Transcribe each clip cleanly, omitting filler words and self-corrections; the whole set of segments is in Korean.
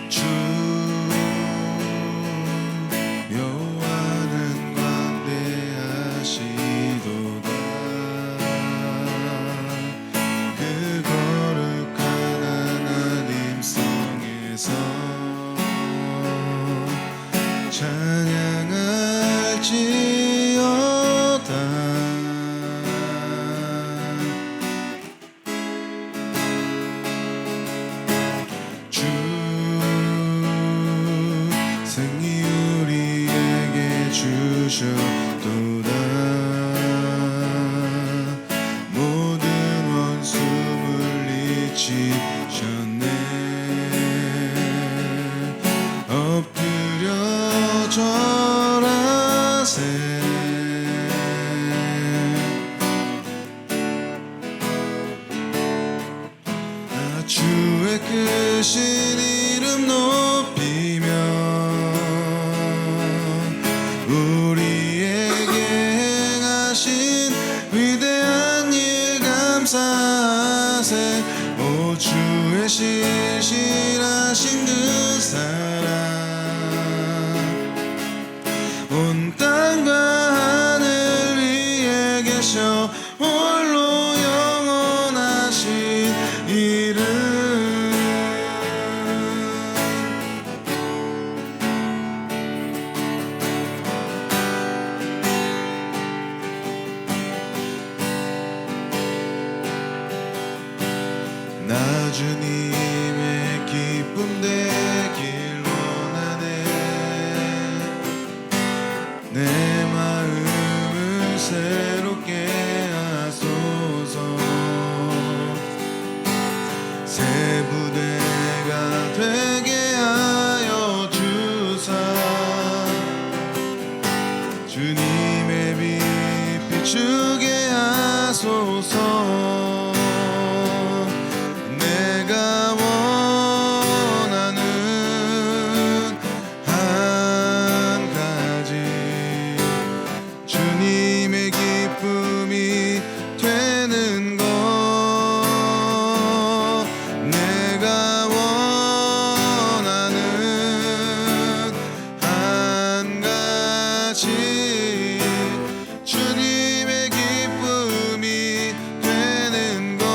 주 여호와는 광대하시도다. 그 거룩한 하나님 성에서 찬양할지어다. 주 생이 우리에게 주셨도다. 모든 원수 물리치셨네. 엎드려 절하세. 주의 크신 이름 높이며 우리에게 행하신 위대한 일 감사하세. 오 주의 신실하신 그 사랑 온 땅과 하늘 위에 계셔 홀로 영원하신 이름. 나 주님의 기쁨 되길 원하네. 내 마음을 새롭게 하소서. 새 부대가 되게 하여 주사. 주님의 빛 비추게 하소서. 내가 원하는 한 가지 주님의 기쁨이 되는 것. 내가 원하는 한 가지 주님의 기쁨이 되는 것.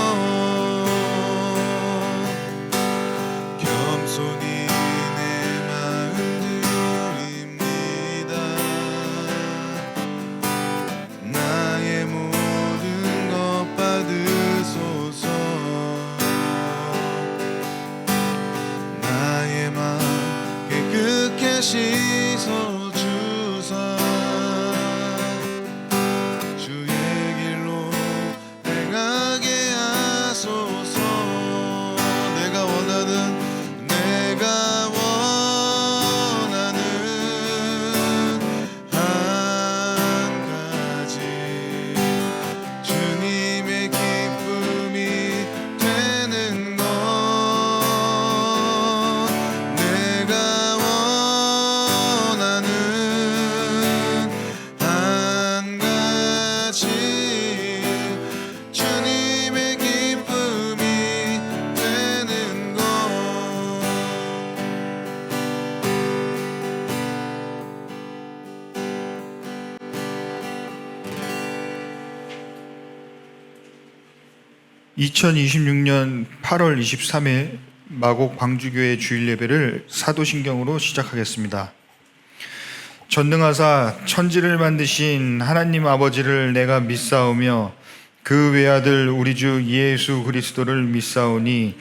겸손히 내 마음 드립니다. 나의 모든 것 받으소서. 나의 마음 깨끗게 씻어 주사. 주의 길로 행하게 하소서. 내가 원하는 한 가지 주님의 기쁨이 되는 것. 내가 원하는 한 가지 주님의 기쁨이 되는 것. (2026년 8월 23일) 마곡 광주교회 주일 예배를 사도신경으로 시작하겠습니다. 전능하사 천지를 만드신 하나님 아버지를 내가 믿사오며 그 외아들 우리 주 예수 그리스도를 믿사오니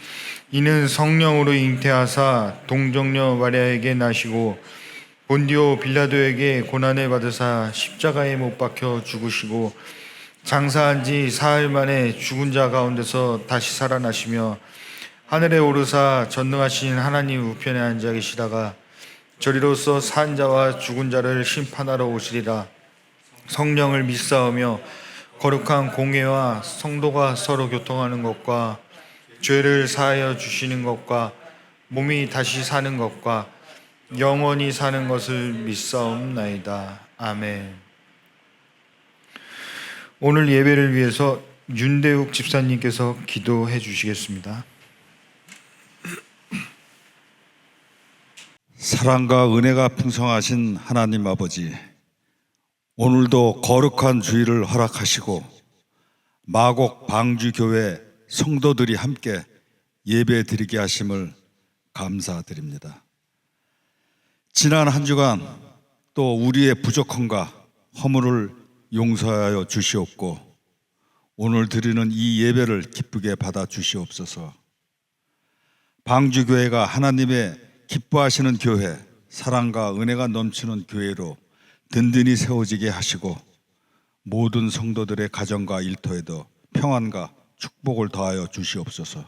이는 성령으로 잉태하사 동정녀 마리아에게 나시고 본디오 빌라도에게 고난을 받으사 십자가에 못 박혀 죽으시고 장사한 지 사흘 만에 죽은 자 가운데서 다시 살아나시며 하늘에 오르사 전능하신 하나님 우편에 앉아 계시다가 저리로서 산 자와 죽은 자를 심판하러 오시리라. 성령을 믿사오며 거룩한 공회와 성도가 서로 교통하는 것과 죄를 사하여 주시는 것과 몸이 다시 사는 것과 영원히 사는 것을 믿사옵나이다. 아멘. 오늘 예배를 위해서 윤대욱 집사님께서 기도해 주시겠습니다. 사랑과 은혜가 풍성하신 하나님 아버지, 오늘도 거룩한 주일을 허락하시고 마곡 방주교회 성도들이 함께 예배 드리게 하심을 감사드립니다. 지난 한 주간 또 우리의 부족함과 허물을 용서하여 주시옵고 오늘 드리는 이 예배를 기쁘게 받아 주시옵소서. 방주교회가 하나님의 기뻐하시는 교회, 사랑과 은혜가 넘치는 교회로 든든히 세워지게 하시고 모든 성도들의 가정과 일터에도 평안과 축복을 더하여 주시옵소서.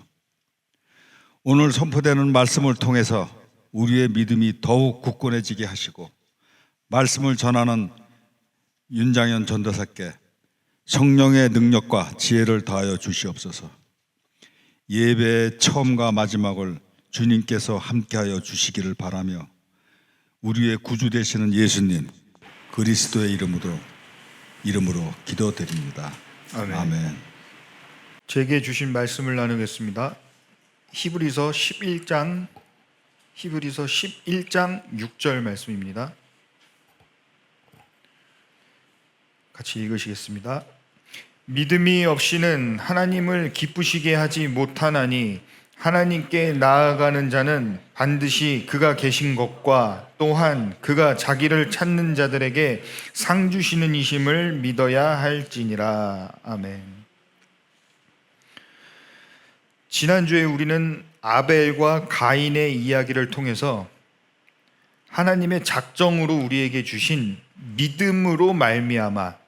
오늘 선포되는 말씀을 통해서 우리의 믿음이 더욱 굳건해지게 하시고 말씀을 전하는 윤장현 전도사께 성령의 능력과 지혜를 더하여 주시옵소서. 예배의 처음과 마지막을 주님께서 함께하여 주시기를 바라며 우리의 구주 되시는 예수님 그리스도의 이름으로 기도드립니다. 아멘. 제게 주신 말씀을 나누겠습니다. 히브리서 11장 6절 말씀입니다. 같이 읽으시겠습니다. 믿음이 없이는 하나님을 기쁘시게 하지 못하나니 하나님께 나아가는 자는 반드시 그가 계신 것과 또한 그가 자기를 찾는 자들에게 상 주시는 이심을 믿어야 할지니라. 아멘. 지난주에 우리는 아벨과 가인의 이야기를 통해서 하나님의 작정으로 우리에게 주신 믿음으로 말미암아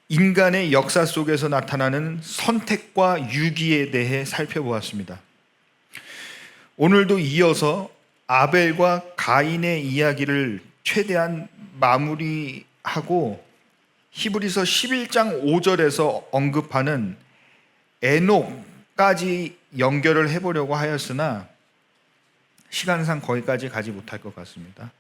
인간의 역사 속에서 나타나는 선택과 유기에 대해 살펴보았습니다. 오늘도 이어서 아벨과 가인의 이야기를 최대한 마무리하고 히브리서 11장 5절에서 언급하는 에녹까지 연결을 해보려고 하였으나 시간상 거기까지 가지 못할 것 같습니다.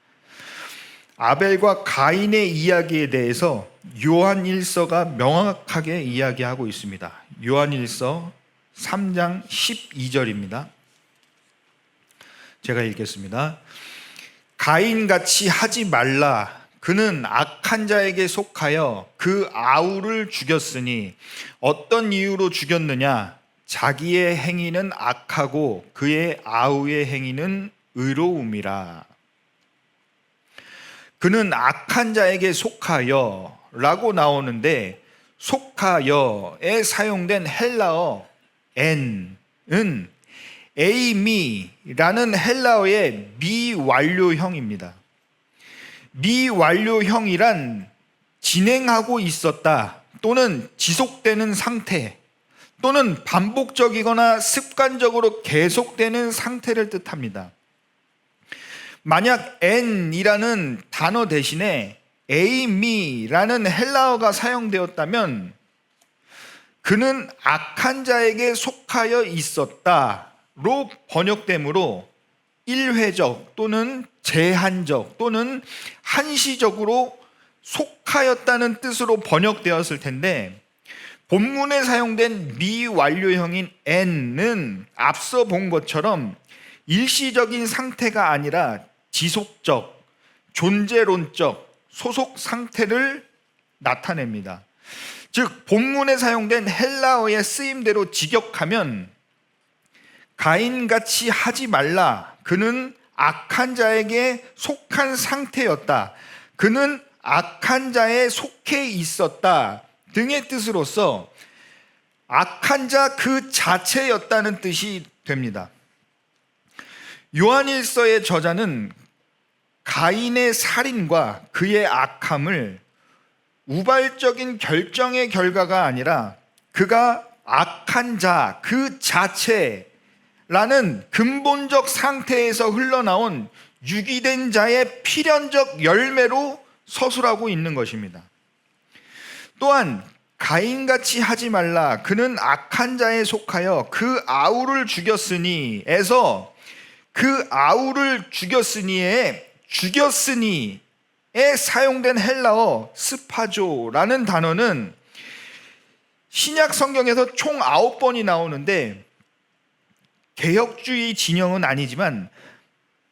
아벨과 가인의 이야기에 대해서 요한일서가 명확하게 이야기하고 있습니다. 요한일서 3장 12절입니다. 제가 읽겠습니다. 가인같이 하지 말라. 그는 악한 자에게 속하여 그 아우를 죽였으니 어떤 이유로 죽였느냐? 자기의 행위는 악하고 그의 아우의 행위는 의로움이라. 그는 악한 자에게 속하여 라고 나오는데 속하여에 사용된 헬라어 n은 에이미라는 헬라어의 미완료형입니다. 미완료형이란 진행하고 있었다 또는 지속되는 상태 또는 반복적이거나 습관적으로 계속되는 상태를 뜻합니다. 만약 n이라는 단어 대신에 에이미라는 헬라어가 사용되었다면 그는 악한 자에게 속하여 있었다로 번역되므로 일회적 또는 제한적 또는 한시적으로 속하였다는 뜻으로 번역되었을 텐데 본문에 사용된 미완료형인 n은 앞서 본 것처럼 일시적인 상태가 아니라 지속적, 존재론적 소속 상태를 나타냅니다. 즉 본문에 사용된 헬라어의 쓰임대로 직역하면 가인같이 하지 말라. 그는 악한 자에게 속한 상태였다. 그는 악한 자에 속해 있었다. 등의 뜻으로서 악한 자 그 자체였다는 뜻이 됩니다. 요한일서의 저자는 가인의 살인과 그의 악함을 우발적인 결정의 결과가 아니라 그가 악한 자 그 자체라는 근본적 상태에서 흘러나온 유기된 자의 필연적 열매로 서술하고 있는 것입니다. 또한 가인같이 하지 말라. 그는 악한 자에 속하여 그 아우를 죽였으니 에서 그 아우를 죽였으니에 사용된 헬라어 스파조라는 단어는 신약 성경에서 총 9번이 나오는데 개혁주의 진영은 아니지만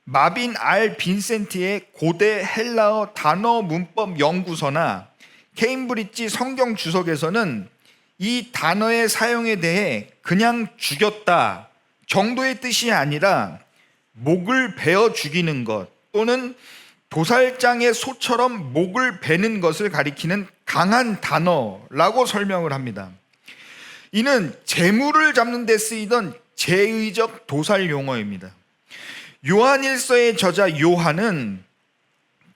마빈 알 빈센트의 고대 헬라어 단어 문법 연구서나 케임브리지 성경 주석에서는 이 단어의 사용에 대해 그냥 죽였다 정도의 뜻이 아니라 목을 베어 죽이는 것 또는 도살장의 소처럼 목을 베는 것을 가리키는 강한 단어라고 설명을 합니다. 이는 재물을 잡는 데 쓰이던 제의적 도살 용어입니다. 요한일서의 저자 요한은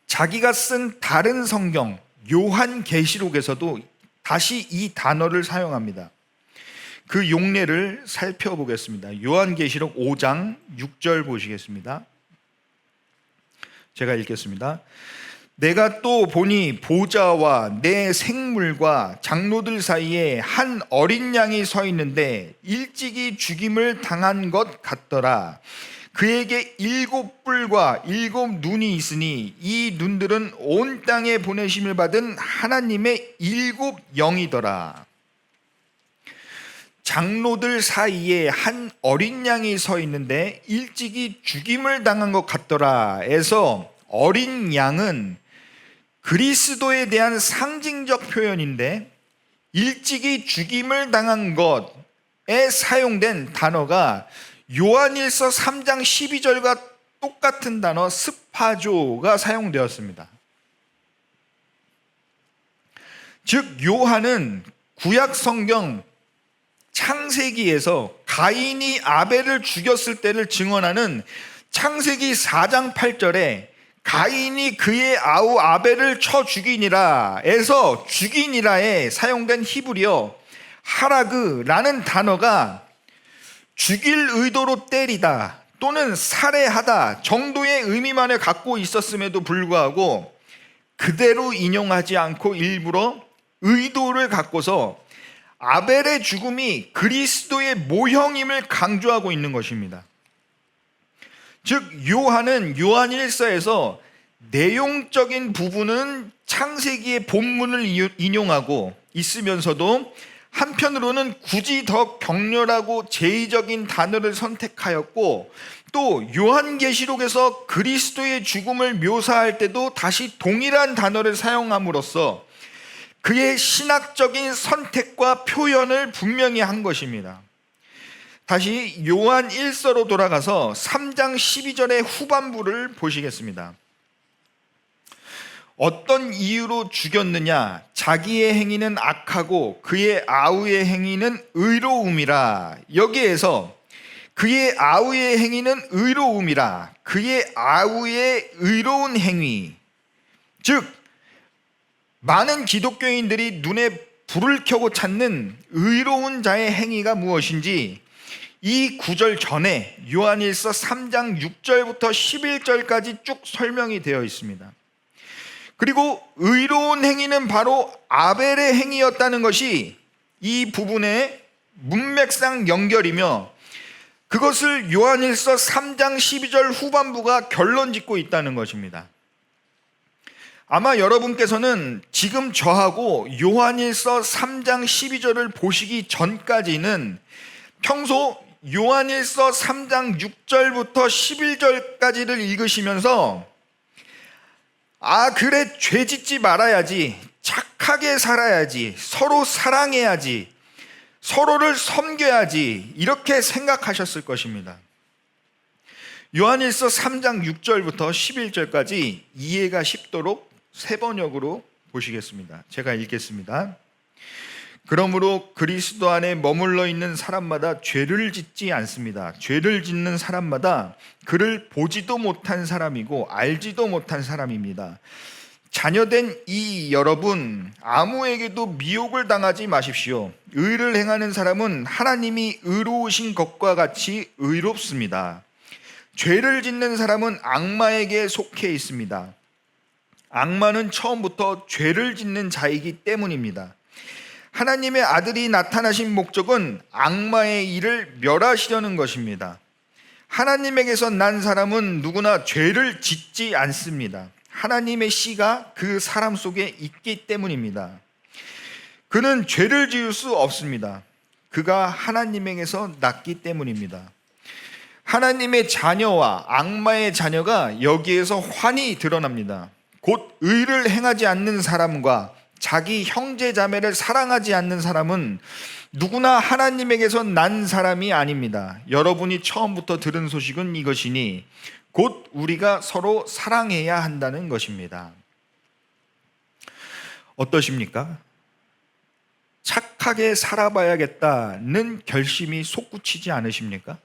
자기가 쓴 다른 성경 요한계시록에서도 다시 이 단어를 사용합니다. 그 용례를 살펴보겠습니다. 요한계시록 5장 6절 보시겠습니다. 제가 읽겠습니다. 내가 또 보니 보좌와 내 생물과 장로들 사이에 한 어린 양이 서 있는데 일찍이 죽임을 당한 것 같더라. 그에게 7뿔과 7눈이 있으니 이 눈들은 온 땅에 보내심을 받은 하나님의 7영이더라. 장로들 사이에 한 어린 양이 서 있는데 일찍이 죽임을 당한 것 같더라 에서 어린 양은 그리스도에 대한 상징적 표현인데 일찍이 죽임을 당한 것에 사용된 단어가 요한일서 3장 12절과 똑같은 단어 스파조가 사용되었습니다. 즉 요한은 구약 성경 창세기에서 가인이 아벨을 죽였을 때를 증언하는 창세기 4장 8절에 가인이 그의 아우 아벨을 쳐 죽이니라 에서 죽이니라에 사용된 히브리어 하라그라는 단어가 죽일 의도로 때리다 또는 살해하다 정도의 의미만을 갖고 있었음에도 불구하고 그대로 인용하지 않고 일부러 의도를 갖고서 아벨의 죽음이 그리스도의 모형임을 강조하고 있는 것입니다. 즉 요한은 요한일서에서 내용적인 부분은 창세기의 본문을 인용하고 있으면서도 한편으로는 굳이 더 격렬하고 제의적인 단어를 선택하였고 또 요한계시록에서 그리스도의 죽음을 묘사할 때도 다시 동일한 단어를 사용함으로써 그의 신학적인 선택과 표현을 분명히 한 것입니다. 다시 요한 1서로 돌아가서 3장 12절의 후반부를 보시겠습니다. 어떤 이유로 죽였느냐? 자기의 행위는 악하고 그의 아우의 행위는 의로움이라. 여기에서 그의 아우의 행위는 의로움이라. 그의 아우의 의로운 행위. 즉 많은 기독교인들이 눈에 불을 켜고 찾는 의로운 자의 행위가 무엇인지 이 구절 전에 요한일서 3장 6절부터 11절까지 쭉 설명이 되어 있습니다. 그리고 의로운 행위는 바로 아벨의 행위였다는 것이 이 부분의 문맥상 연결이며 그것을 요한일서 3장 12절 후반부가 결론 짓고 있다는 것입니다. 아마 여러분께서는 지금 저하고 요한일서 3장 12절을 보시기 전까지는 평소 요한일서 3장 6절부터 11절까지를 읽으시면서 그래 죄 짓지 말아야지, 착하게 살아야지, 서로 사랑해야지, 서로를 섬겨야지 이렇게 생각하셨을 것입니다. 요한일서 3장 6절부터 11절까지 이해가 쉽도록 세 번역으로 보시겠습니다. 제가 읽겠습니다. 그러므로 그리스도 안에 머물러 있는 사람마다 죄를 짓지 않습니다. 죄를 짓는 사람마다 그를 보지도 못한 사람이고 알지도 못한 사람입니다. 자녀된 이 여러분, 아무에게도 미혹을 당하지 마십시오. 의를 행하는 사람은 하나님이 의로우신 것과 같이 의롭습니다. 죄를 짓는 사람은 악마에게 속해 있습니다. 악마는 처음부터 죄를 짓는 자이기 때문입니다. 하나님의 아들이 나타나신 목적은 악마의 일을 멸하시려는 것입니다. 하나님에게서 난 사람은 누구나 죄를 짓지 않습니다. 하나님의 씨가 그 사람 속에 있기 때문입니다. 그는 죄를 지을 수 없습니다. 그가 하나님에게서 났기 때문입니다. 하나님의 자녀와 악마의 자녀가 여기에서 환히 드러납니다. 곧 의를 행하지 않는 사람과 자기 형제 자매를 사랑하지 않는 사람은 누구나 하나님에게서 난 사람이 아닙니다. 여러분이 처음부터 들은 소식은 이것이니 곧 우리가 서로 사랑해야 한다는 것입니다. 어떠십니까? 착하게 살아봐야겠다는 결심이 솟구치지 않으십니까?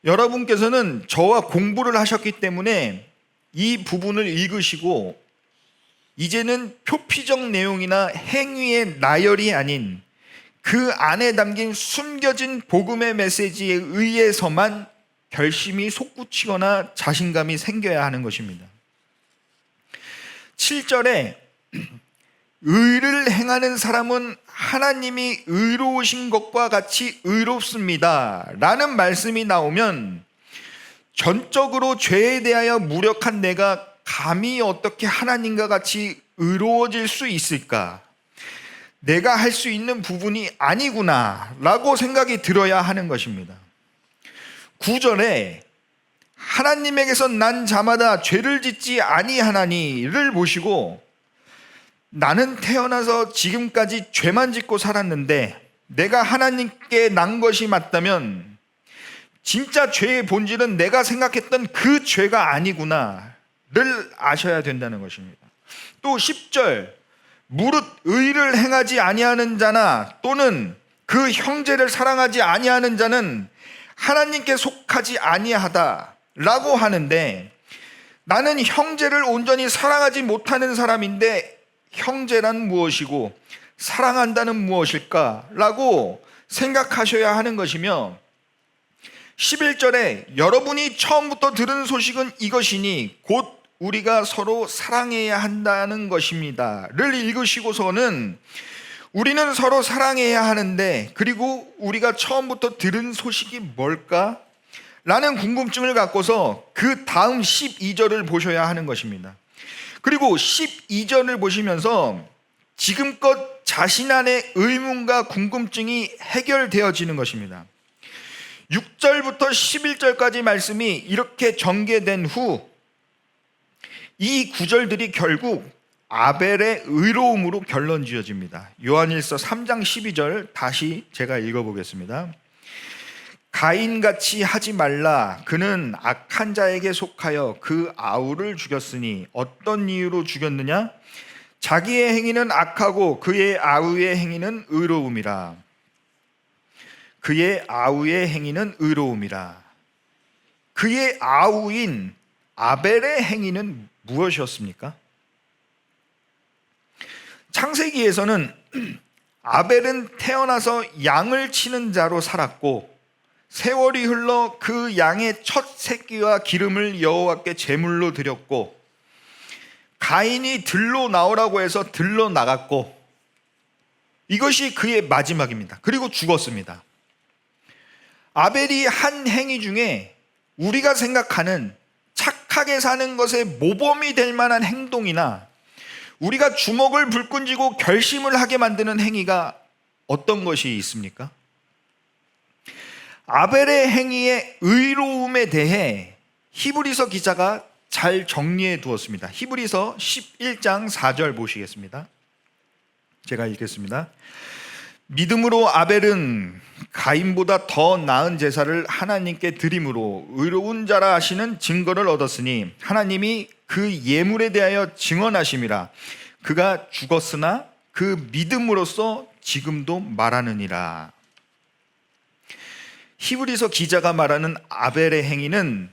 여러분께서는 저와 공부를 하셨기 때문에 이 부분을 읽으시고 이제는 표피적 내용이나 행위의 나열이 아닌 그 안에 담긴 숨겨진 복음의 메시지에 의해서만 결심이 솟구치거나 자신감이 생겨야 하는 것입니다. 7절에 의를 행하는 사람은 하나님이 의로우신 것과 같이 의롭습니다 라는 말씀이 나오면 전적으로 죄에 대하여 무력한 내가 감히 어떻게 하나님과 같이 의로워질 수 있을까? 내가 할 수 있는 부분이 아니구나 라고 생각이 들어야 하는 것입니다. 9절에 하나님에게서 난 자마다 죄를 짓지 아니하나니를 보시고 나는 태어나서 지금까지 죄만 짓고 살았는데 내가 하나님께 난 것이 맞다면 진짜 죄의 본질은 내가 생각했던 그 죄가 아니구나를 아셔야 된다는 것입니다. 또 10절 무릇 의를 행하지 아니하는 자나 또는 그 형제를 사랑하지 아니하는 자는 하나님께 속하지 아니하다라고 하는데 나는 형제를 온전히 사랑하지 못하는 사람인데 형제란 무엇이고 사랑한다는 무엇일까? 라고 생각하셔야 하는 것이며 11절에 여러분이 처음부터 들은 소식은 이것이니 곧 우리가 서로 사랑해야 한다는 것입니다 를 읽으시고서는 우리는 서로 사랑해야 하는데 그리고 우리가 처음부터 들은 소식이 뭘까? 라는 궁금증을 갖고서 그 다음 12절을 보셔야 하는 것입니다. 그리고 12절을 보시면서 지금껏 자신 안의 의문과 궁금증이 해결되어지는 것입니다. 6절부터 11절까지 말씀이 이렇게 전개된 후 이 구절들이 결국 아벨의 의로움으로 결론 지어집니다. 요한일서 3장 12절 다시 제가 읽어보겠습니다. 가인같이 하지 말라. 그는 악한 자에게 속하여 그 아우를 죽였으니 어떤 이유로 죽였느냐? 자기의 행위는 악하고 그의 아우의 행위는 의로움이라. 그의 아우의 행위는 의로움이라. 그의 아우인 아벨의 행위는 무엇이었습니까? 창세기에서는 아벨은 태어나서 양을 치는 자로 살았고 세월이 흘러 그 양의 첫 새끼와 기름을 여호와께 제물로 드렸고 가인이 들로 나오라고 해서 들로 나갔고 이것이 그의 마지막입니다. 그리고 죽었습니다. 아벨이 한 행위 중에 우리가 생각하는 착하게 사는 것에 모범이 될 만한 행동이나 우리가 주먹을 불끈 쥐고 결심을 하게 만드는 행위가 어떤 것이 있습니까? 아벨의 행위의 의로움에 대해 히브리서 기자가 잘 정리해 두었습니다. 히브리서 11장 4절 보시겠습니다. 제가 읽겠습니다. 믿음으로 아벨은 가인보다 더 나은 제사를 하나님께 드림으로 의로운 자라 하시는 증거를 얻었으니 하나님이 그 예물에 대하여 증언하심이라. 그가 죽었으나 그 믿음으로써 지금도 말하느니라. 히브리서 기자가 말하는 아벨의 행위는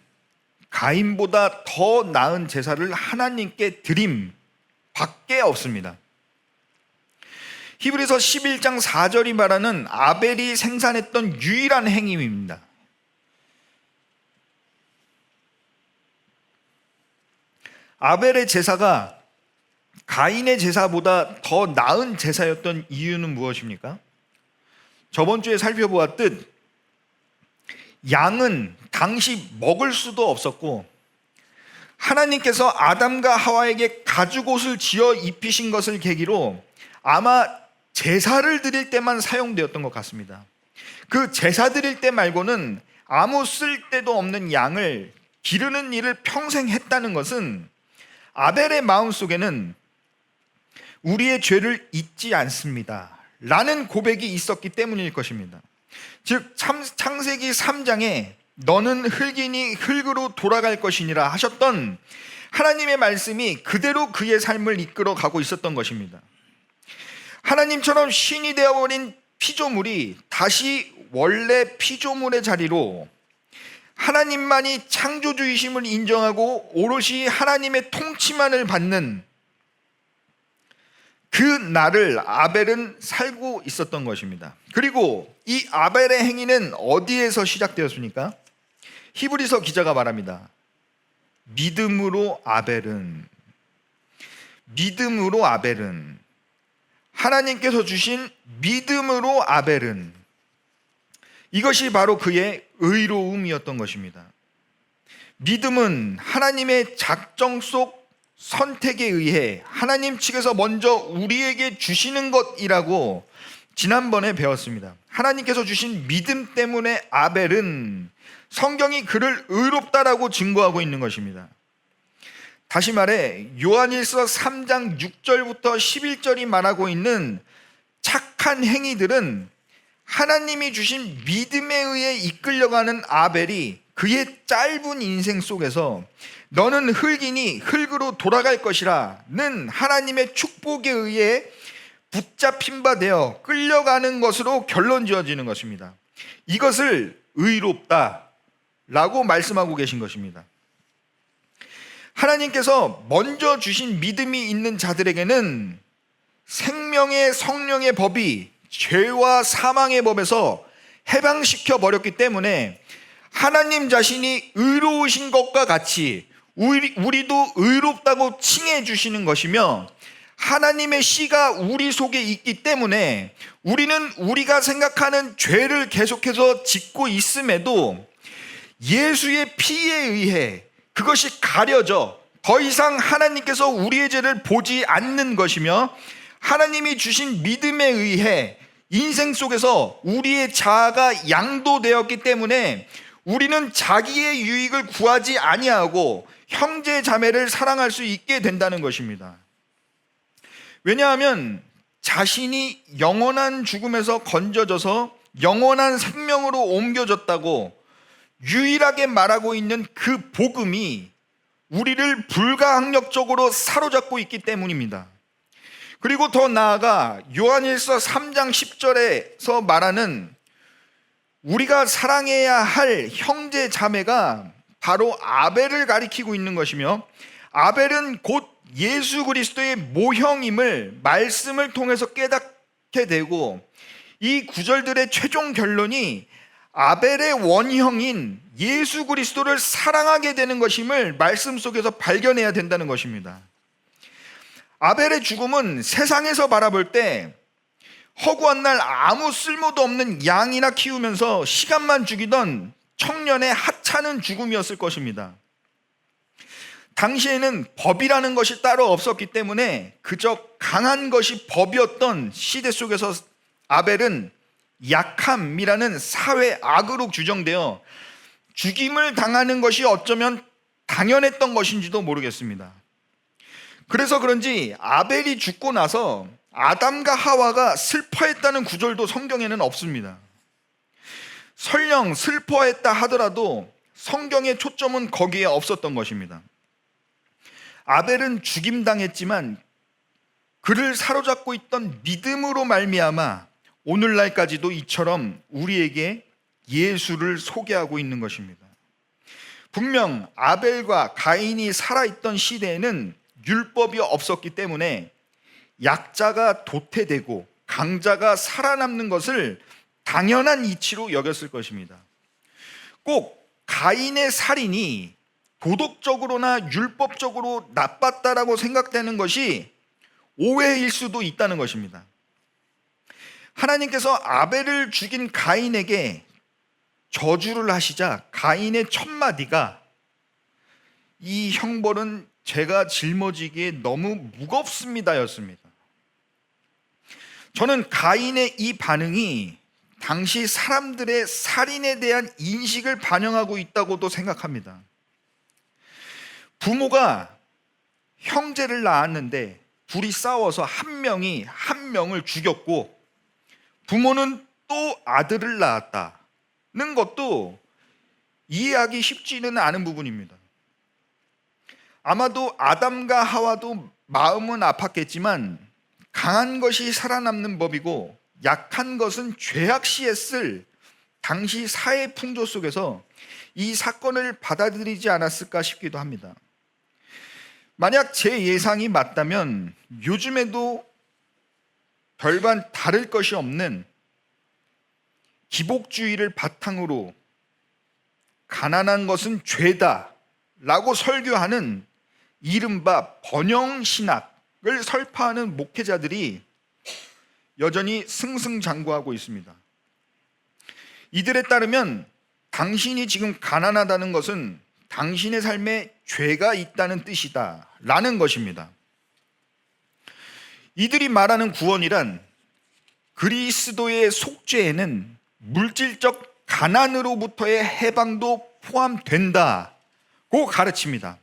가인보다 더 나은 제사를 하나님께 드림 밖에 없습니다. 히브리서 11장 4절이 말하는 아벨이 생산했던 유일한 행위입니다. 아벨의 제사가 가인의 제사보다 더 나은 제사였던 이유는 무엇입니까? 저번 주에 살펴보았듯 양은 당시 먹을 수도 없었고 하나님께서 아담과 하와에게 가죽옷을 지어 입히신 것을 계기로 아마 제사를 드릴 때만 사용되었던 것 같습니다. 그 제사 드릴 때 말고는 아무 쓸데도 없는 양을 기르는 일을 평생 했다는 것은 아벨의 마음속에는 우리의 죄를 잊지 않습니다 라는 고백이 있었기 때문일 것입니다. 즉 창세기 3장에 너는 흙이니 흙으로 돌아갈 것이니라 하셨던 하나님의 말씀이 그대로 그의 삶을 이끌어 가고 있었던 것입니다. 하나님처럼 신이 되어버린 피조물이 다시 원래 피조물의 자리로 하나님만이 창조주이심을 인정하고 오롯이 하나님의 통치만을 받는 그 날을 아벨은 살고 있었던 것입니다. 그리고 이 아벨의 행위는 어디에서 시작되었습니까? 히브리서 기자가 말합니다. 믿음으로 아벨은 하나님께서 주신 믿음으로 아벨은 이것이 바로 그의 의로움이었던 것입니다. 믿음은 하나님의 작정 속 선택에 의해 하나님 측에서 먼저 우리에게 주시는 것이라고 지난번에 배웠습니다. 하나님께서 주신 믿음 때문에 아벨은 성경이 그를 의롭다라고 증거하고 있는 것입니다. 다시 말해 요한일서 3장 6절부터 11절이 말하고 있는 착한 행위들은 하나님이 주신 믿음에 의해 이끌려가는 아벨이 그의 짧은 인생 속에서 너는 흙이니 흙으로 돌아갈 것이라는 하나님의 축복에 의해 붙잡힌 바 되어 끌려가는 것으로 결론 지어지는 것입니다. 이것을 의롭다라고 말씀하고 계신 것입니다. 하나님께서 먼저 주신 믿음이 있는 자들에게는 생명의 성령의 법이 죄와 사망의 법에서 해방시켜 버렸기 때문에 하나님 자신이 의로우신 것과 같이 우리도 의롭다고 칭해 주시는 것이며 하나님의 씨가 우리 속에 있기 때문에 우리는 우리가 생각하는 죄를 계속해서 짓고 있음에도 예수의 피에 의해 그것이 가려져 더 이상 하나님께서 우리의 죄를 보지 않는 것이며 하나님이 주신 믿음에 의해 인생 속에서 우리의 자아가 양도되었기 때문에 우리는 자기의 유익을 구하지 아니하고 형제 자매를 사랑할 수 있게 된다는 것입니다. 왜냐하면 자신이 영원한 죽음에서 건져져서 영원한 생명으로 옮겨졌다고 유일하게 말하고 있는 그 복음이 우리를 불가항력적으로 사로잡고 있기 때문입니다. 그리고 더 나아가 요한일서 3장 10절에서 말하는 우리가 사랑해야 할 형제 자매가 바로 아벨을 가리키고 있는 것이며 아벨은 곧 예수 그리스도의 모형임을 말씀을 통해서 깨닫게 되고 이 구절들의 최종 결론이 아벨의 원형인 예수 그리스도를 사랑하게 되는 것임을 말씀 속에서 발견해야 된다는 것입니다. 아벨의 죽음은 세상에서 바라볼 때 허구한 날 아무 쓸모도 없는 양이나 키우면서 시간만 죽이던 청년의 하찮은 죽음이었을 것입니다. 당시에는 법이라는 것이 따로 없었기 때문에 그저 강한 것이 법이었던 시대 속에서 아벨은 약함이라는 사회 악으로 규정되어 죽임을 당하는 것이 어쩌면 당연했던 것인지도 모르겠습니다. 그래서 그런지 아벨이 죽고 나서 아담과 하와가 슬퍼했다는 구절도 성경에는 없습니다. 설령 슬퍼했다 하더라도 성경의 초점은 거기에 없었던 것입니다. 아벨은 죽임당했지만 그를 사로잡고 있던 믿음으로 말미암아 오늘날까지도 이처럼 우리에게 예수를 소개하고 있는 것입니다. 분명 아벨과 가인이 살아있던 시대에는 율법이 없었기 때문에 약자가 도태되고 강자가 살아남는 것을 당연한 이치로 여겼을 것입니다. 꼭 가인의 살인이 도덕적으로나 율법적으로 나빴다라고 생각되는 것이 오해일 수도 있다는 것입니다. 하나님께서 아벨을 죽인 가인에게 저주를 하시자 가인의 첫 마디가 이 형벌은 제가 짊어지기에 너무 무겁습니다 였습니다. 저는 가인의 이 반응이 당시 사람들의 살인에 대한 인식을 반영하고 있다고도 생각합니다. 부모가 형제를 낳았는데 둘이 싸워서 한 명이 한 명을 죽였고 부모는 또 아들을 낳았다는 것도 이해하기 쉽지는 않은 부분입니다. 아마도 아담과 하와도 마음은 아팠겠지만 강한 것이 살아남는 법이고 약한 것은 죄악시에 쓸 당시 사회 풍조 속에서 이 사건을 받아들이지 않았을까 싶기도 합니다. 만약 제 예상이 맞다면 요즘에도 별반 다를 것이 없는 기복주의를 바탕으로 가난한 것은 죄다 라고 설교하는 이른바 번영신학을 설파하는 목회자들이 여전히 승승장구하고 있습니다. 이들에 따르면 당신이 지금 가난하다는 것은 당신의 삶에 죄가 있다는 뜻이다 라는 것입니다. 이들이 말하는 구원이란 그리스도의 속죄에는 물질적 가난으로부터의 해방도 포함된다고 가르칩니다.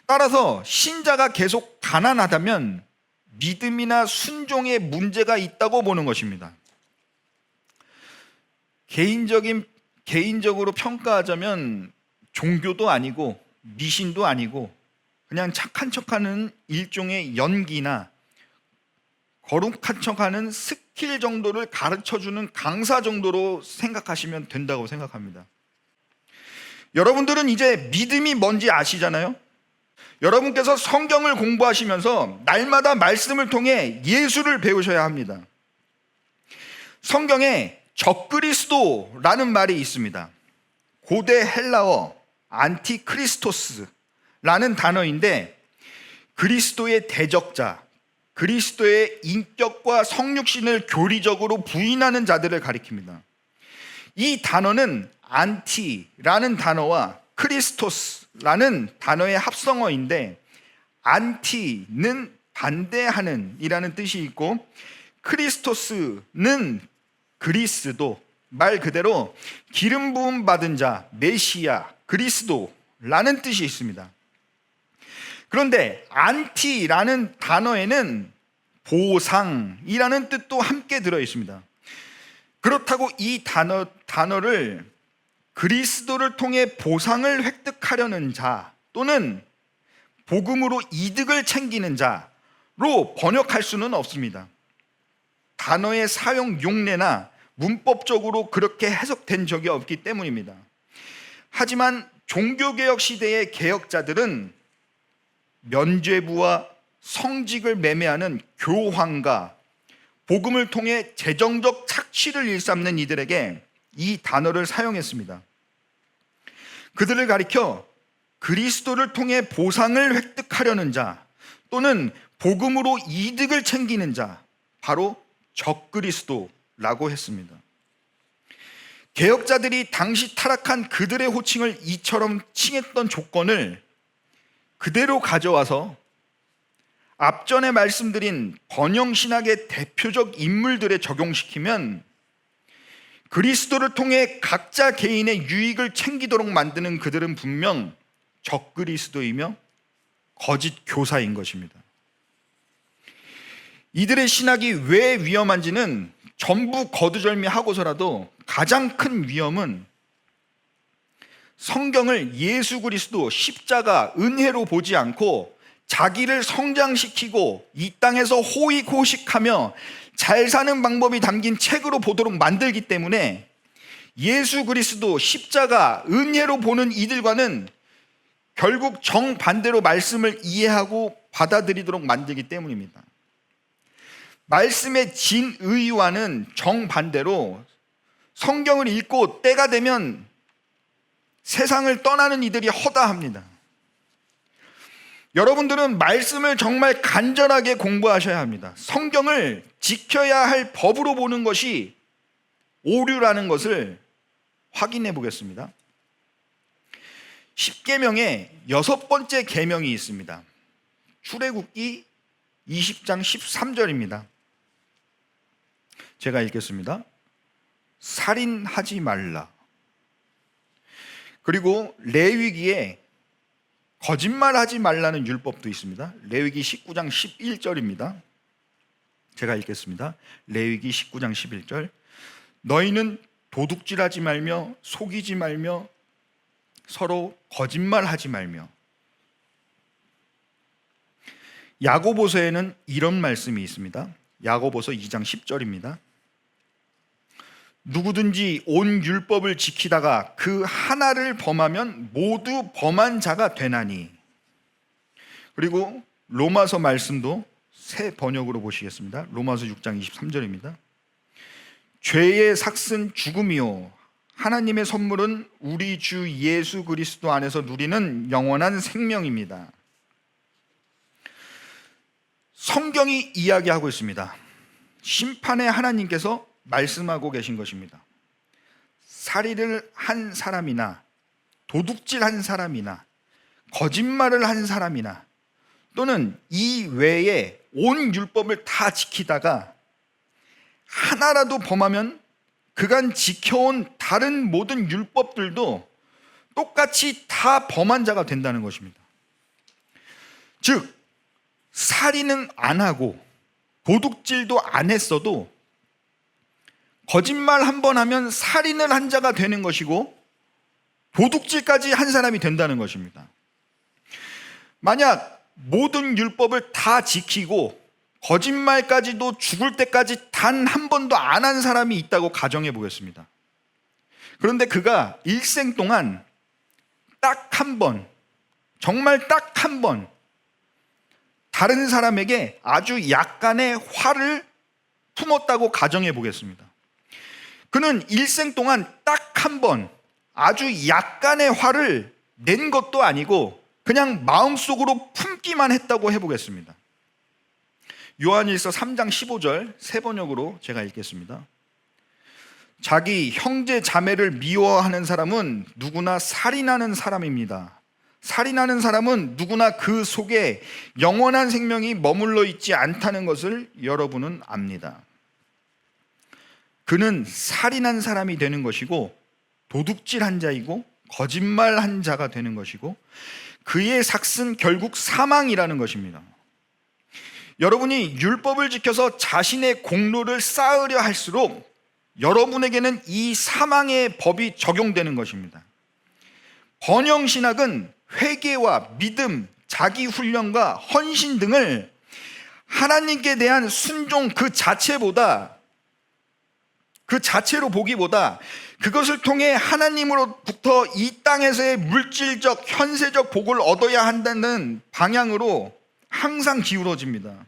따라서 신자가 계속 가난하다면 믿음이나 순종에 문제가 있다고 보는 것입니다. 개인적으로 평가하자면 종교도 아니고 미신도 아니고 그냥 착한 척하는 일종의 연기나 거룩한 척하는 스킬 정도를 가르쳐주는 강사 정도로 생각하시면 된다고 생각합니다. 여러분들은 이제 믿음이 뭔지 아시잖아요? 여러분께서 성경을 공부하시면서 날마다 말씀을 통해 예수를 배우셔야 합니다. 성경에 적그리스도라는 말이 있습니다. 고대 헬라어 안티크리스토스라는 단어인데 그리스도의 대적자, 그리스도의 인격과 성육신을 교리적으로 부인하는 자들을 가리킵니다. 이 단어는 안티라는 단어와 크리스토스라는 단어의 합성어인데 안티는 반대하는 이라는 뜻이 있고 크리스토스는 그리스도, 말 그대로 기름 부음 받은 자, 메시아, 그리스도라는 뜻이 있습니다. 그런데 안티라는 단어에는 보상이라는 뜻도 함께 들어 있습니다. 그렇다고 이 단어를 그리스도를 통해 보상을 획득하려는 자 또는 복음으로 이득을 챙기는 자로 번역할 수는 없습니다. 단어의 사용 용례나 문법적으로 그렇게 해석된 적이 없기 때문입니다. 하지만 종교개혁 시대의 개혁자들은 면죄부와 성직을 매매하는 교황과 복음을 통해 재정적 착취를 일삼는 이들에게 이 단어를 사용했습니다. 그들을 가리켜 그리스도를 통해 보상을 획득하려는 자 또는 복음으로 이득을 챙기는 자, 바로 적그리스도라고 했습니다. 개혁자들이 당시 타락한 그들의 호칭을 이처럼 칭했던 조건을 그대로 가져와서 앞전에 말씀드린 번영신학의 대표적 인물들에 적용시키면 그리스도를 통해 각자 개인의 유익을 챙기도록 만드는 그들은 분명 적그리스도이며 거짓 교사인 것입니다. 이들의 신학이 왜 위험한지는 전부 거두절미하고서라도 가장 큰 위험은 성경을 예수 그리스도 십자가 은혜로 보지 않고 자기를 성장시키고 이 땅에서 호의호식하며 잘 사는 방법이 담긴 책으로 보도록 만들기 때문에 예수 그리스도 십자가 은혜로 보는 이들과는 결국 정반대로 말씀을 이해하고 받아들이도록 만들기 때문입니다. 말씀의 진의와는 정반대로 성경을 읽고 때가 되면 세상을 떠나는 이들이 허다합니다. 여러분들은 말씀을 정말 간절하게 공부하셔야 합니다. 성경을 지켜야 할 법으로 보는 것이 오류라는 것을 확인해 보겠습니다. 10계명에 6번째 계명이 있습니다. 출애굽기 20장 13절입니다. 제가 읽겠습니다. 살인하지 말라. 그리고 레위기에 거짓말하지 말라는 율법도 있습니다. 레위기 19장 11절입니다. 제가 읽겠습니다. 레위기 19장 11절. 너희는 도둑질하지 말며 속이지 말며 서로 거짓말하지 말며. 야고보서에는 이런 말씀이 있습니다. 야고보서 2장 10절입니다. 누구든지 온 율법을 지키다가 그 하나를 범하면 모두 범한 자가 되나니. 그리고 로마서 말씀도 새 번역으로 보시겠습니다. 로마서 6장 23절입니다. 죄의 삭은 죽음이요 하나님의 선물은 우리 주 예수 그리스도 안에서 누리는 영원한 생명입니다. 성경이 이야기하고 있습니다. 심판의 하나님께서 말씀하고 계신 것입니다. 살인을 한 사람이나 도둑질한 사람이나 거짓말을 한 사람이나 또는 이 외에 온 율법을 다 지키다가 하나라도 범하면 그간 지켜온 다른 모든 율법들도 똑같이 다 범한 자가 된다는 것입니다. 즉 살인은 안 하고 도둑질도 안 했어도 거짓말 한 번 하면 살인을 한 자가 되는 것이고 도둑질까지 한 사람이 된다는 것입니다. 만약 모든 율법을 다 지키고 거짓말까지도 죽을 때까지 단 한 번도 안 한 사람이 있다고 가정해 보겠습니다. 그런데 그가 일생 동안 딱 한 번, 정말 딱 한 번 다른 사람에게 아주 약간의 화를 품었다고 가정해 보겠습니다. 그는 일생 동안 딱 한 번 아주 약간의 화를 낸 것도 아니고 그냥 마음속으로 품기만 했다고 해보겠습니다. 요한일서 3장 15절 새 번역으로 제가 읽겠습니다. 자기 형제 자매를 미워하는 사람은 누구나 살인하는 사람입니다. 살인하는 사람은 누구나 그 속에 영원한 생명이 머물러 있지 않다는 것을 여러분은 압니다. 그는 살인한 사람이 되는 것이고 도둑질한 자이고 거짓말한 자가 되는 것이고 그의 삭은 결국 사망이라는 것입니다. 여러분이 율법을 지켜서 자신의 공로를 쌓으려 할수록 여러분에게는 이 사망의 법이 적용되는 것입니다. 번영신학은 회개와 믿음, 자기훈련과 헌신 등을 하나님께 대한 순종 그 자체로 보기보다 그것을 통해 하나님으로부터 이 땅에서의 물질적, 현세적 복을 얻어야 한다는 방향으로 항상 기울어집니다.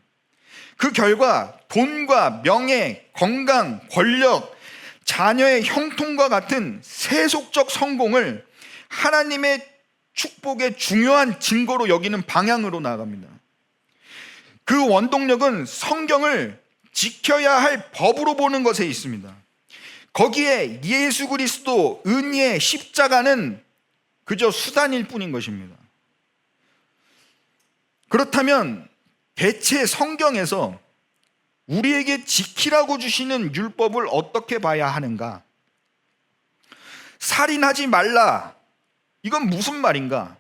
그 결과 돈과 명예, 건강, 권력, 자녀의 형통과 같은 세속적 성공을 하나님의 축복의 중요한 증거로 여기는 방향으로 나아갑니다. 그 원동력은 성경을 지켜야 할 법으로 보는 것에 있습니다. 거기에 예수 그리스도 은혜의 십자가는 그저 수단일 뿐인 것입니다. 그렇다면 대체 성경에서 우리에게 지키라고 주시는 율법을 어떻게 봐야 하는가? 살인하지 말라. 이건 무슨 말인가?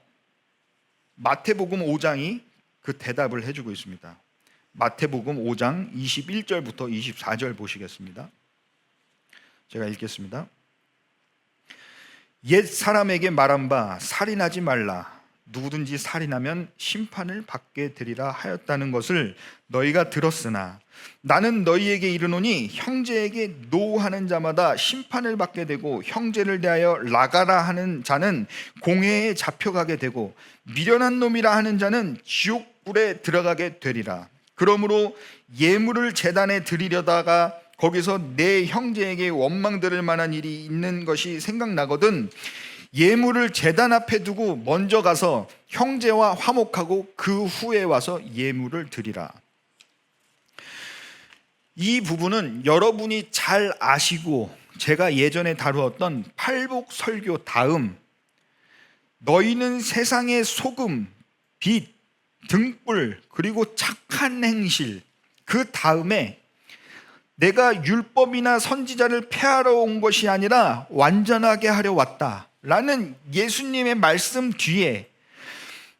마태복음 5장이 그 대답을 해주고 있습니다. 마태복음 5장 21절부터 24절 보시겠습니다. 제가 읽겠습니다. 옛 사람에게 말한 바 살인하지 말라. 누구든지 살인하면 심판을 받게 되리라 하였다는 것을 너희가 들었으나 나는 너희에게 이르노니 형제에게 노하는 자마다 심판을 받게 되고 형제를 대하여 나가라 하는 자는 공회에 잡혀가게 되고 미련한 놈이라 하는 자는 지옥불에 들어가게 되리라. 그러므로 예물을 제단에 드리려다가 거기서 내 형제에게 원망 들을 만한 일이 있는 것이 생각나거든 예물을 제단 앞에 두고 먼저 가서 형제와 화목하고 그 후에 와서 예물을 드리라. 이 부분은 여러분이 잘 아시고 제가 예전에 다루었던 팔복 설교 다음 너희는 세상의 소금, 빛, 등불 그리고 착한 행실 그 다음에 내가 율법이나 선지자를 폐하러 온 것이 아니라 완전하게 하려 왔다 라는 예수님의 말씀 뒤에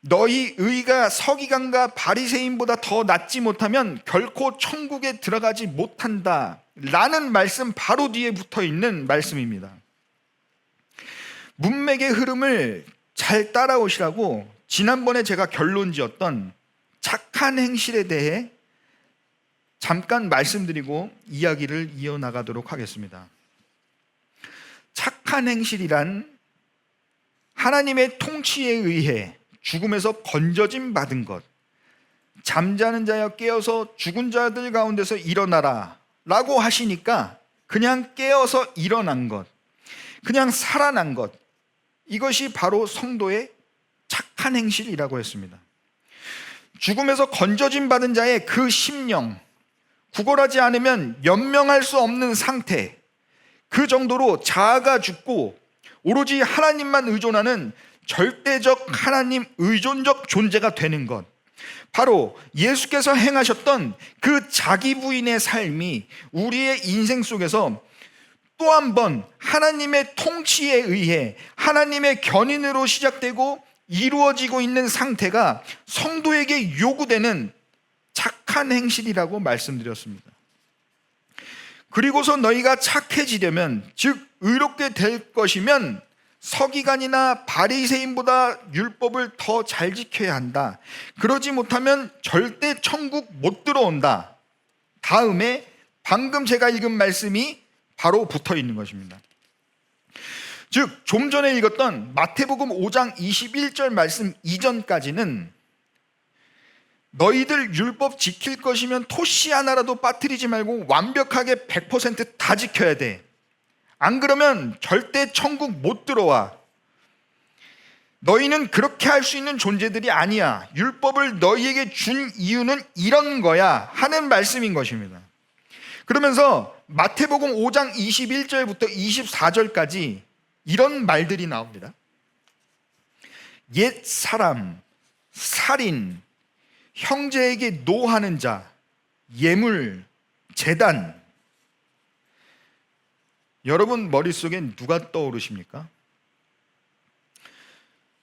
너희 의가 서기관과 바리새인보다 더 낫지 못하면 결코 천국에 들어가지 못한다 라는 말씀 바로 뒤에 붙어 있는 말씀입니다. 문맥의 흐름을 잘 따라오시라고 지난번에 제가 결론 지었던 착한 행실에 대해 잠깐 말씀드리고 이야기를 이어나가도록 하겠습니다. 착한 행실이란 하나님의 통치에 의해 죽음에서 건져짐 받은 것, 잠자는 자여 깨어서 죽은 자들 가운데서 일어나라 라고 하시니까 그냥 깨어서 일어난 것, 그냥 살아난 것, 이것이 바로 성도의 착한 행실이라고 했습니다. 죽음에서 건져짐 받은 자의 그 심령, 구걸하지 않으면 연명할 수 없는 상태, 그 정도로 자아가 죽고 오로지 하나님만 의존하는 절대적 하나님 의존적 존재가 되는 것, 바로 예수께서 행하셨던 그 자기 부인의 삶이 우리의 인생 속에서 또 한 번 하나님의 통치에 의해 하나님의 견인으로 시작되고 이루어지고 있는 상태가 성도에게 요구되는 착한 행실이라고 말씀드렸습니다. 그리고서 너희가 착해지려면, 즉 의롭게 될 것이면 서기관이나 바리새인보다 율법을 더 잘 지켜야 한다. 그러지 못하면 절대 천국 못 들어온다. 다음에 방금 제가 읽은 말씀이 바로 붙어 있는 것입니다. 즉 좀 전에 읽었던 마태복음 5장 21절 말씀 이전까지는 너희들 율법 지킬 것이면 토시 하나라도 빠뜨리지 말고 완벽하게 100% 지켜야 돼. 안 그러면 절대 천국 못 들어와. 너희는 그렇게 할 수 있는 존재들이 아니야. 율법을 너희에게 준 이유는 이런 거야 하는 말씀인 것입니다. 그러면서 마태복음 5장 21절부터 24절까지 이런 말들이 나옵니다. 옛 사람, 살인, 형제에게 노하는 자, 예물, 제단. 여러분 머릿속엔 누가 떠오르십니까?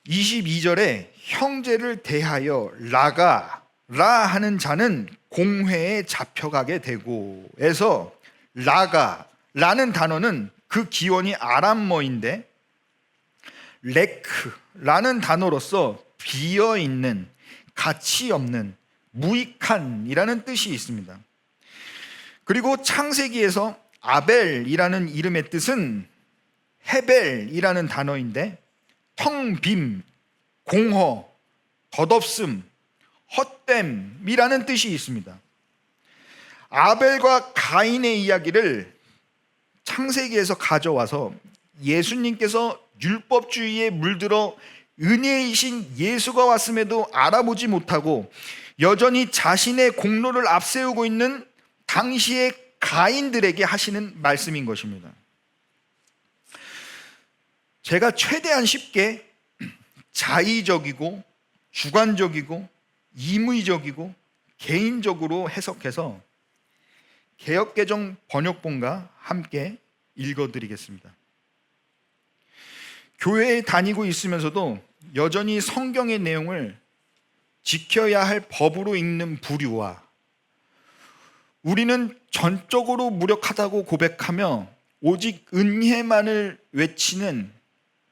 22절에 형제를 대하여 라라 하는 자는 공회에 잡혀가게 되고 에서 라가라는 단어는 그 기원이 아람어인데 레크라는 단어로서 비어있는, 가치 없는, 무익한이라는 뜻이 있습니다. 그리고 창세기에서 아벨이라는 이름의 뜻은 헤벨이라는 단어인데 텅 빔, 공허, 덧없음, 헛됨이라는 뜻이 있습니다. 아벨과 가인의 이야기를 창세기에서 가져와서 예수님께서 율법주의에 물들어 은혜이신 예수가 왔음에도 알아보지 못하고 여전히 자신의 공로를 앞세우고 있는 당시의 가인들에게 하시는 말씀인 것입니다. 제가 최대한 쉽게 자의적이고 주관적이고 임의적이고 개인적으로 해석해서 개역개정 번역본과 함께 읽어드리겠습니다. 교회에 다니고 있으면서도 여전히 성경의 내용을 지켜야 할 법으로 읽는 부류와 우리는 전적으로 무력하다고 고백하며 오직 은혜만을 외치는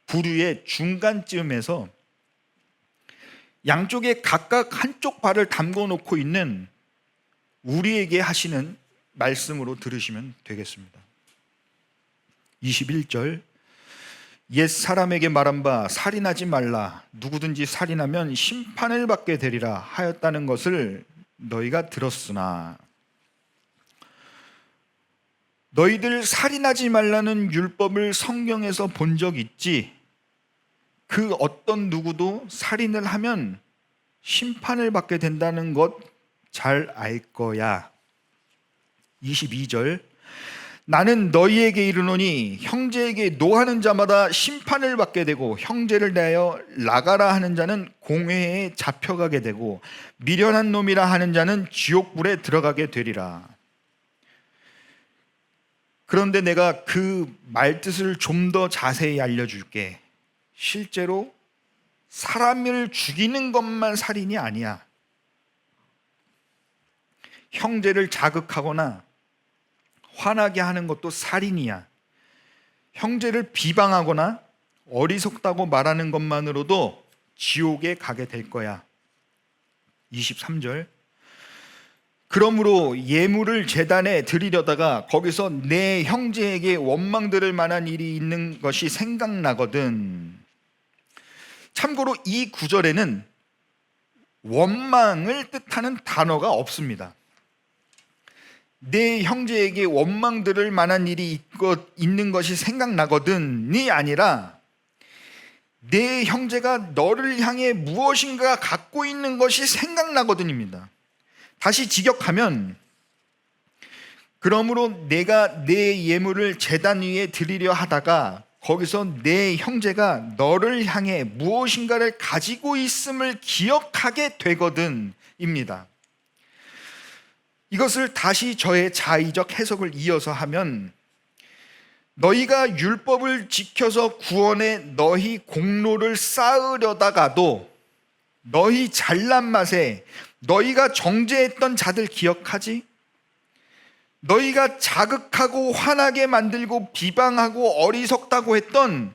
부류의 중간쯤에서 양쪽에 각각 한쪽 발을 담궈 놓고 있는 우리에게 하시는 말씀으로 들으시면 되겠습니다. 21절, 옛 사람에게 말한 바 살인하지 말라. 누구든지 살인하면 심판을 받게 되리라 하였다는 것을 너희가 들었으나 너희들 살인하지 말라는 율법을 성경에서 본 적 있지? 그 어떤 누구도 살인을 하면 심판을 받게 된다는 것 잘 알 거야. 22절, 나는 너희에게 이르노니 형제에게 노하는 자마다 심판을 받게 되고 형제를 대하여 나가라 하는 자는 공회에 잡혀가게 되고 미련한 놈이라 하는 자는 지옥불에 들어가게 되리라. 그런데 내가 그 말뜻을 좀 더 자세히 알려줄게. 실제로 사람을 죽이는 것만 살인이 아니야. 형제를 자극하거나 화나게 하는 것도 살인이야. 형제를 비방하거나 어리석다고 말하는 것만으로도 지옥에 가게 될 거야. 23절. 그러므로 예물을 제단에 드리려다가 거기서 내 형제에게 원망 들을 만한 일이 있는 것이 생각나거든. 참고로 이 구절에는 원망을 뜻하는 단어가 없습니다. 내 형제에게 원망 들을 만한 일이 있는 것이 생각나거든이 아니라 내 형제가 너를 향해 무엇인가 갖고 있는 것이 생각나거든입니다. 다시 직역하면, 그러므로 내가 내 예물을 제단 위에 드리려 하다가 거기서 내 형제가 너를 향해 무엇인가를 가지고 있음을 기억하게 되거든입니다. 이것을 다시 저의 자의적 해석을 이어서 하면, 너희가 율법을 지켜서 구원의 너희 공로를 쌓으려다가도 너희 잘난 맛에 너희가 정죄했던 자들 기억하지? 너희가 자극하고 화나게 만들고 비방하고 어리석다고 했던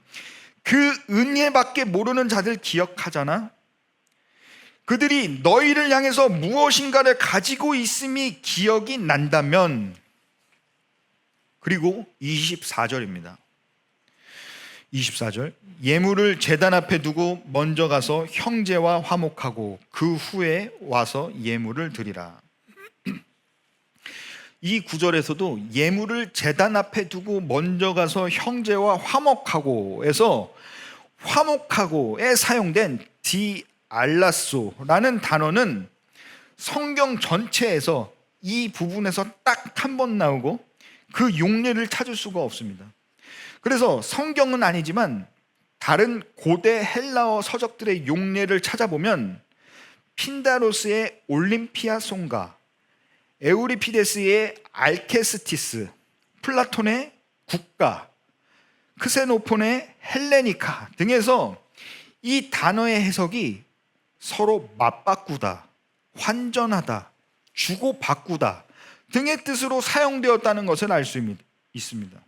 그 은혜밖에 모르는 자들 기억하잖아? 그들이 너희를 향해서 무엇인가를 가지고 있음이 기억이 난다면, 그리고 24절입니다. 24절. 예물을 제단 앞에 두고 먼저 가서 형제와 화목하고 그 후에 와서 예물을 드리라. 이 구절에서도 예물을 제단 앞에 두고 먼저 가서 형제와 화목하고에서 화목하고에 사용된 디알라소라는 단어는 성경 전체에서 이 부분에서 딱 한 번 나오고 그 용례를 찾을 수가 없습니다. 그래서 성경은 아니지만 다른 고대 헬라어 서적들의 용례를 찾아보면 핀다로스의 올림피아 송가, 에우리피데스의 알케스티스, 플라톤의 국가, 크세노폰의 헬레니카 등에서 이 단어의 해석이 서로 맞바꾸다, 환전하다, 주고받구다 등의 뜻으로 사용되었다는 것을 알 수 있습니다.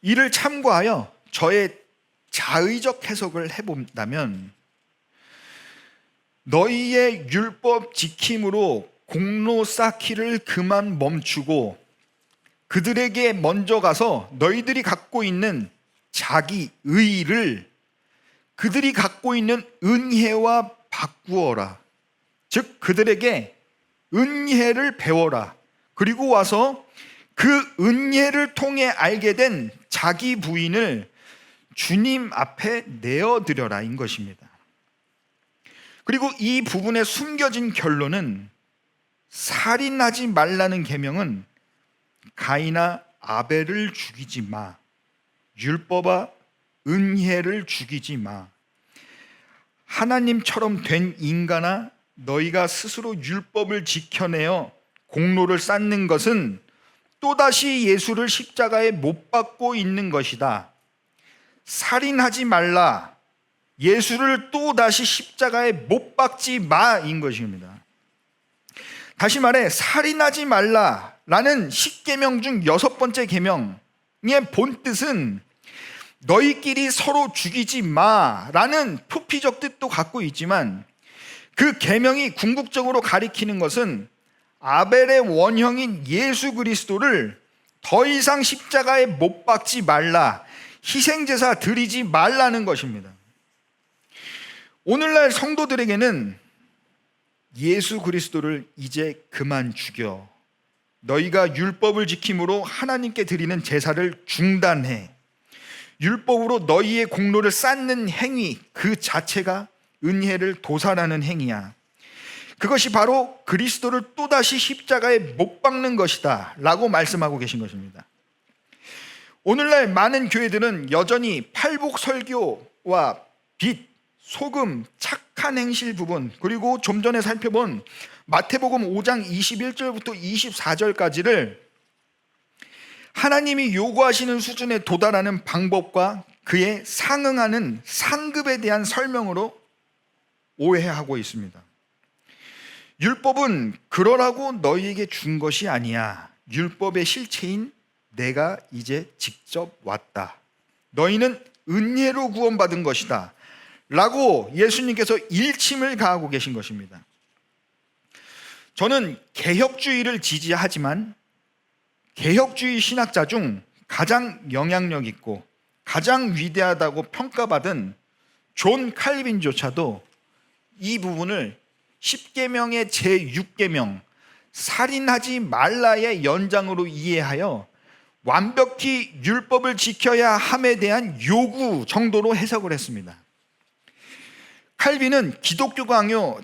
이를 참고하여 저의 자의적 해석을 해본다면, 너희의 율법 지킴으로 공로 쌓기를 그만 멈추고 그들에게 먼저 가서 너희들이 갖고 있는 자기 의의를 그들이 갖고 있는 은혜와 바꾸어라. 즉 그들에게 은혜를 배워라. 그리고 와서 그 은혜를 통해 알게 된 자기 부인을 주님 앞에 내어드려라 인 것입니다. 그리고 이 부분에 숨겨진 결론은, 살인하지 말라는 계명은 가인아 아벨을 죽이지 마, 율법아 은혜를 죽이지 마, 하나님처럼 된 인간아 너희가 스스로 율법을 지켜내어 공로를 쌓는 것은 또다시 예수를 십자가에 못 박고 있는 것이다. 살인하지 말라, 예수를 또다시 십자가에 못 박지 마인 것입니다. 다시 말해 살인하지 말라라는 10계명 중 6번째 계명의 본뜻은 너희끼리 서로 죽이지 마라는 표피적 뜻도 갖고 있지만, 그 계명이 궁극적으로 가리키는 것은 아벨의 원형인 예수 그리스도를 더 이상 십자가에 못 박지 말라, 희생제사 드리지 말라는 것입니다. 오늘날 성도들에게는 예수 그리스도를 이제 그만 죽여, 너희가 율법을 지킴으로 하나님께 드리는 제사를 중단해, 율법으로 너희의 공로를 쌓는 행위 그 자체가 은혜를 도살하는 행위야. 그것이 바로 그리스도를 또다시 십자가에 못 박는 것이다 라고 말씀하고 계신 것입니다. 오늘날 많은 교회들은 여전히 팔복 설교와 빛, 소금, 착한 행실 부분, 그리고 좀 전에 살펴본 마태복음 5장 21절부터 24절까지를 하나님이 요구하시는 수준에 도달하는 방법과 그에 상응하는 상급에 대한 설명으로 오해하고 있습니다. 율법은 그러라고 너희에게 준 것이 아니야. 율법의 실체인 내가 이제 직접 왔다. 너희는 은혜로 구원받은 것이다 라고 예수님께서 일침을 가하고 계신 것입니다. 저는 개혁주의를 지지하지만 개혁주의 신학자 중 가장 영향력 있고 가장 위대하다고 평가받은 존 칼빈조차도 이 부분을 10계명의 제6계명 살인하지 말라의 연장으로 이해하여 완벽히 율법을 지켜야 함에 대한 요구 정도로 해석을 했습니다. 칼빈은 기독교 강요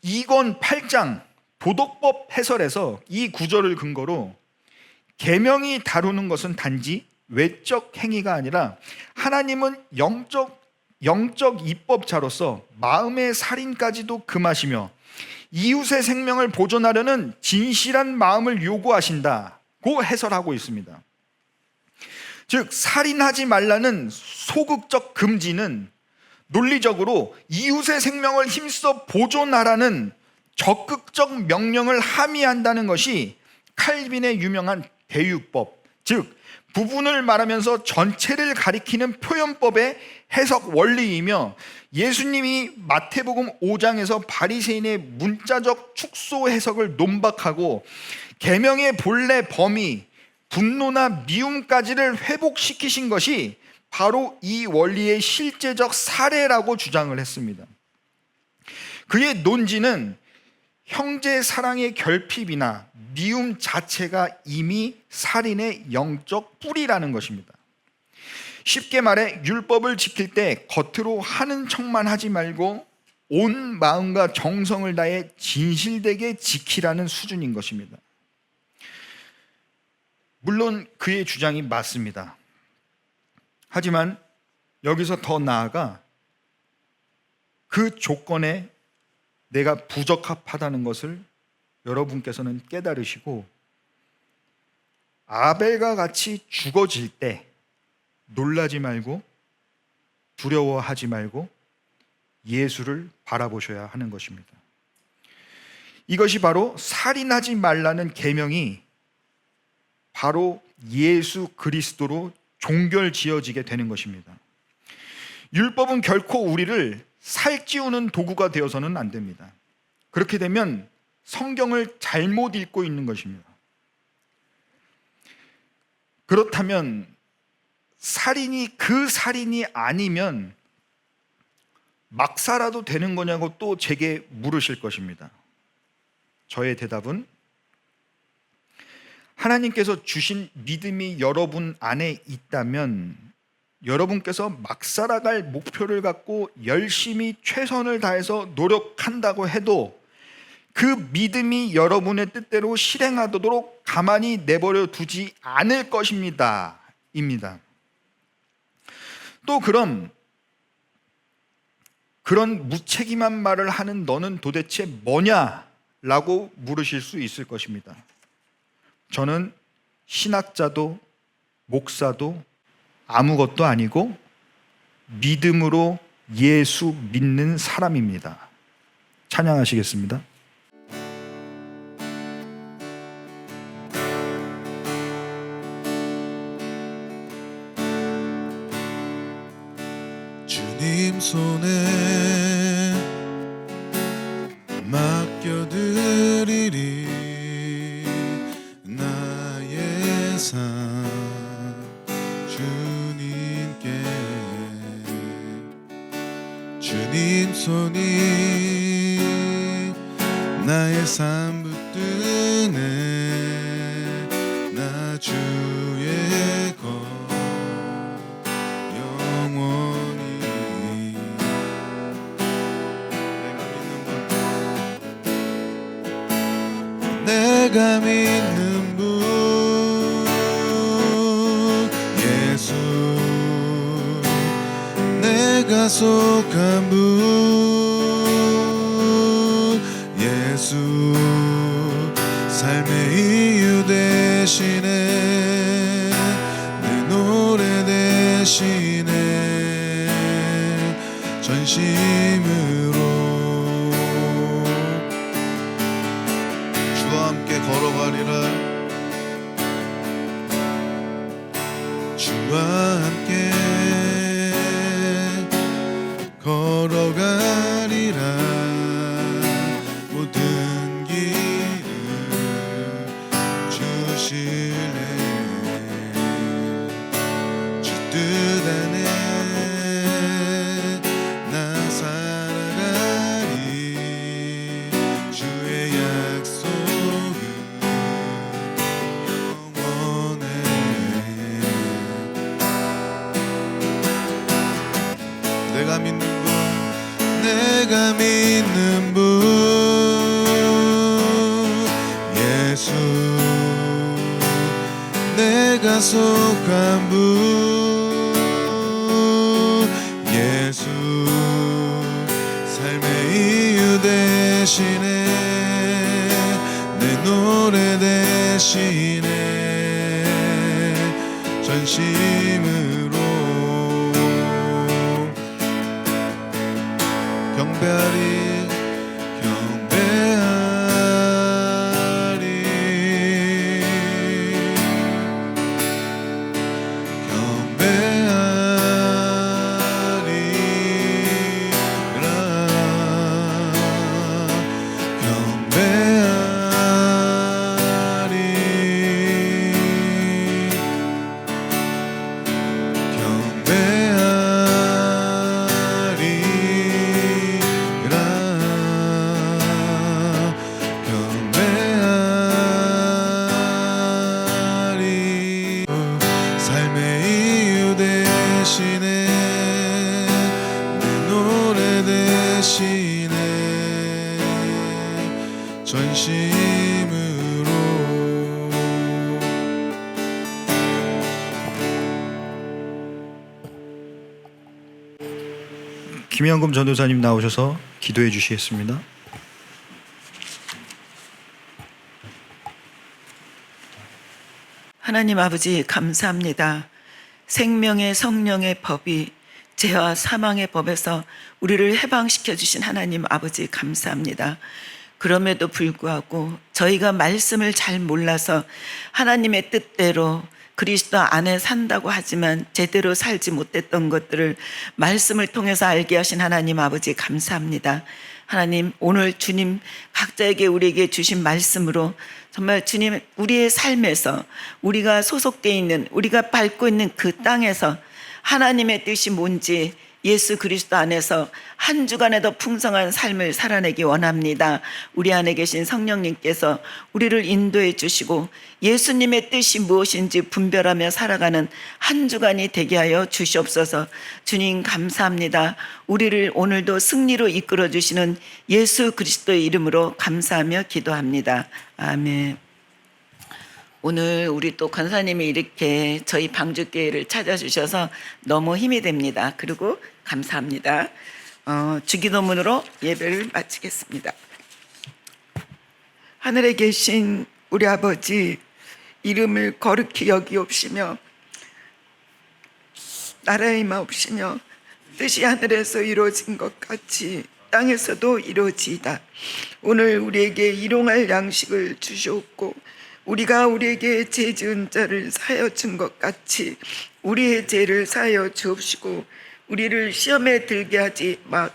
2권 8장 도덕법 해설에서 이 구절을 근거로 계명이 다루는 것은 단지 외적 행위가 아니라 하나님은 영적 입법자로서 마음의 살인까지도 금하시며 이웃의 생명을 보존하려는 진실한 마음을 요구하신다고 해설하고 있습니다. 즉 살인하지 말라는 소극적 금지는 논리적으로 이웃의 생명을 힘써 보존하라는 적극적 명령을 함의한다는 것이 칼빈의 유명한 대유법, 즉 부분을 말하면서 전체를 가리키는 표현법의 해석 원리이며 예수님이 마태복음 5장에서 바리새인의 문자적 축소 해석을 논박하고 계명의 본래 범위, 분노나 미움까지를 회복시키신 것이 바로 이 원리의 실제적 사례라고 주장을 했습니다. 그의 논지는 형제 사랑의 결핍이나 미움 자체가 이미 살인의 영적 뿌리라는 것입니다. 쉽게 말해 율법을 지킬 때 겉으로 하는 척만 하지 말고 온 마음과 정성을 다해 진실되게 지키라는 수준인 것입니다. 물론 그의 주장이 맞습니다. 하지만 여기서 더 나아가 그 조건에 내가 부적합하다는 것을 여러분께서는 깨달으시고 아벨과 같이 죽어질 때 놀라지 말고 두려워하지 말고 예수를 바라보셔야 하는 것입니다. 이것이 바로 살인하지 말라는 계명이 바로 예수 그리스도로 종결지어지게 되는 것입니다. 율법은 결코 우리를 살찌우는 도구가 되어서는 안 됩니다. 그렇게 되면 성경을 잘못 읽고 있는 것입니다. 그렇다면 살인이 그 살인이 아니면 막 살아도 되는 거냐고 또 제게 물으실 것입니다. 저의 대답은 하나님께서 주신 믿음이 여러분 안에 있다면 여러분께서 막 살아갈 목표를 갖고 열심히 최선을 다해서 노력한다고 해도 그 믿음이 여러분의 뜻대로 실행하도록 가만히 내버려 두지 않을 것입니다. 입니다. 또 그런 무책임한 말을 하는 너는 도대체 뭐냐? 라고 물으실 수 있을 것입니다. 저는 신학자도 목사도 아무것도 아니고 믿음으로 예수 믿는 사람입니다. 찬양하시겠습니다. 주님 손에 맡겨드리리 나의 삶 주님께 주님 손이 나의 삶 붙드네 나 주의 것 영원히 내가 믿는 분 예수 내가 속한 분 예수 삶의 이유 되시네 걸어가리라. 모든 길을 주실래. 주 뜻 안에 나 살아가리. 주의 약속은 영원해. 내가 믿는 분, 내가 믿는 분, 예수. 내가 속한 분, 예수. 삶의 이유 대신에 내 노래 대신에 전심으로 경배하리. 전심으로. 김영금 전도사님 나오셔서 기도해 주시겠습니다. 하나님 아버지 감사합니다. 생명의 성령의 법이 죄와 사망의 법에서 우리를 해방시켜 주신 하나님 아버지 감사합니다. 그럼에도 불구하고 저희가 말씀을 잘 몰라서 하나님의 뜻대로 그리스도 안에 산다고 하지만 제대로 살지 못했던 것들을 말씀을 통해서 알게 하신 하나님 아버지 감사합니다. 하나님, 오늘 주님 각자에게 우리에게 주신 말씀으로 정말 주님 우리의 삶에서 우리가 소속되어 있는, 우리가 밟고 있는 그 땅에서 하나님의 뜻이 뭔지 예수 그리스도 안에서 한 주간에도 풍성한 삶을 살아내기 원합니다. 우리 안에 계신 성령님께서 우리를 인도해 주시고 예수님의 뜻이 무엇인지 분별하며 살아가는 한 주간이 되게 하여 주시옵소서. 주님 감사합니다. 우리를 오늘도 승리로 이끌어 주시는 예수 그리스도의 이름으로 감사하며 기도합니다. 아멘. 오늘 우리 또 권사님이 이렇게 저희 방주교회를 찾아주셔서 너무 힘이 됩니다. 그리고 감사합니다. 주기도문으로 예배를 마치겠습니다. 하늘에 계신 우리 아버지, 이름을 거룩히 여기옵시며 나라의 임하옵시며 뜻이 하늘에서 이루어진 것 같이 땅에서도 이루어지이다. 오늘 우리에게 일용할 양식을 주시옵고 우리가 우리에게 죄 지은 자를 사하여 준 것 같이 우리의 죄를 사하여 주옵시고 우리를 시험에 들게 하지 마.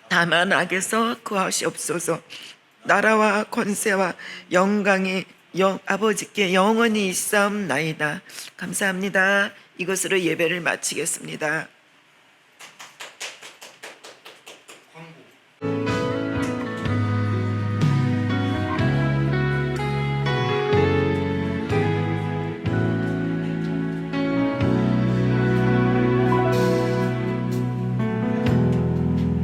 다만 악에서 구하시옵소서. 나라와 권세와 영광이 아버지께 영원히 있사옵나이다. 감사합니다. 이것으로 예배를 마치겠습니다.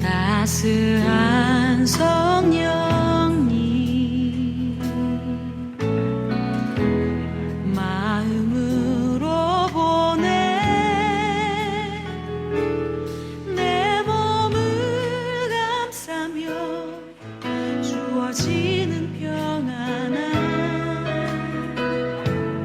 따스한 서